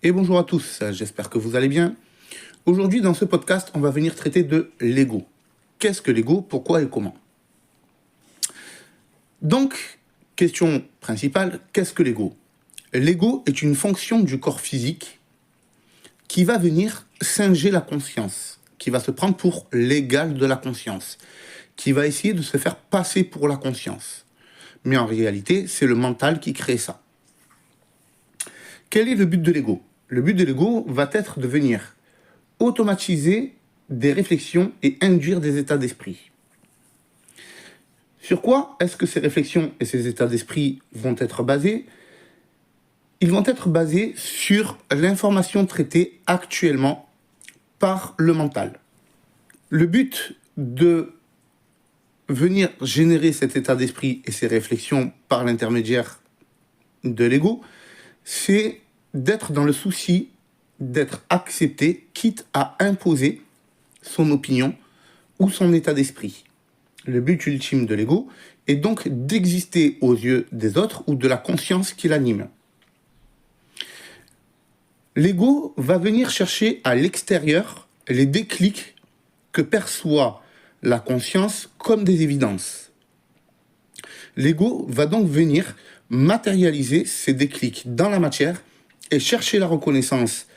Et bonjour à tous, j'espère que vous allez bien. Aujourd'hui, dans ce podcast, on va venir traiter de l'ego. Qu'est-ce que l'ego, pourquoi et comment? Donc, question principale, qu'est-ce que l'ego? L'ego est une fonction du corps physique qui va venir singer la conscience, qui va se prendre pour l'égal de la conscience, qui va essayer de se faire passer pour la conscience. Mais en réalité, c'est le mental qui crée ça. Quel est le but de l'ego? Le but de l'ego va être de venir automatiser des réflexions et induire des états d'esprit. Sur quoi est-ce que ces réflexions et ces états d'esprit vont être basés? Ils vont être basés sur l'information traitée actuellement par le mental. Le but de venir générer cet état d'esprit et ces réflexions par l'intermédiaire de l'ego, c'est d'être dans le souci d'être accepté, quitte à imposer son opinion ou son état d'esprit. Le but ultime de l'ego est donc d'exister aux yeux des autres ou de la conscience qui l'anime. L'ego va venir chercher à l'extérieur les déclics que perçoit la conscience comme des évidences. L'ego va donc venir matérialiser ces déclics dans la matière et chercher la reconnaissance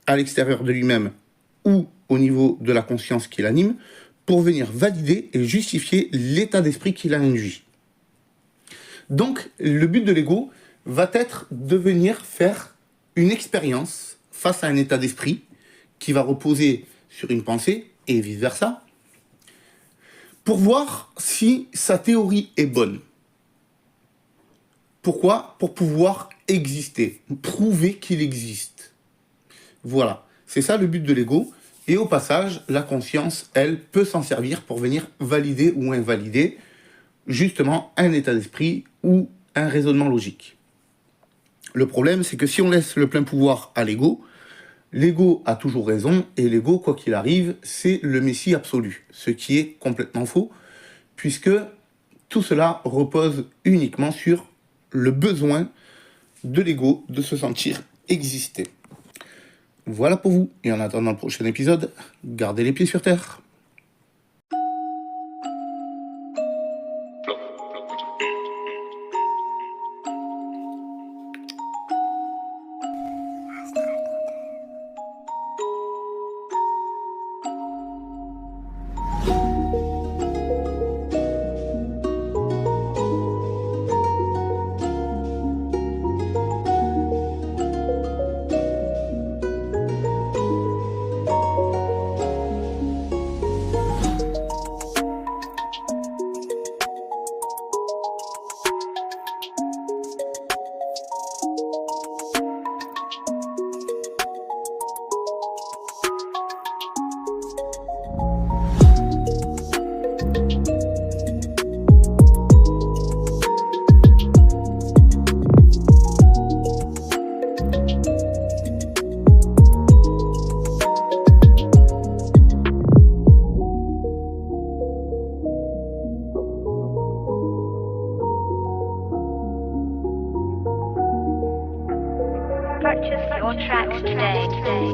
à l'extérieur de lui-même ou au niveau de la conscience qui l'anime pour venir valider et justifier l'état d'esprit qu'il a induit. Donc, le but de l'ego va être de venir faire une expérience face à un état d'esprit qui va reposer sur une pensée et vice-versa pour voir si sa théorie est bonne. Pourquoi? Pour pouvoir exister, prouver qu'il existe. Voilà, c'est ça le but de l'ego. Et au passage, la conscience, elle, peut s'en servir pour venir valider ou invalider justement un état d'esprit ou un raisonnement logique. Le problème, c'est que si on laisse le plein pouvoir à l'ego a toujours raison et l'ego, quoi qu'il arrive, c'est le messie absolu. Ce qui est complètement faux, puisque tout cela repose uniquement sur le besoin de l'ego de se sentir exister. Voilà pour vous, et en attendant le prochain épisode, gardez les pieds sur terre. Purchase your tracks today.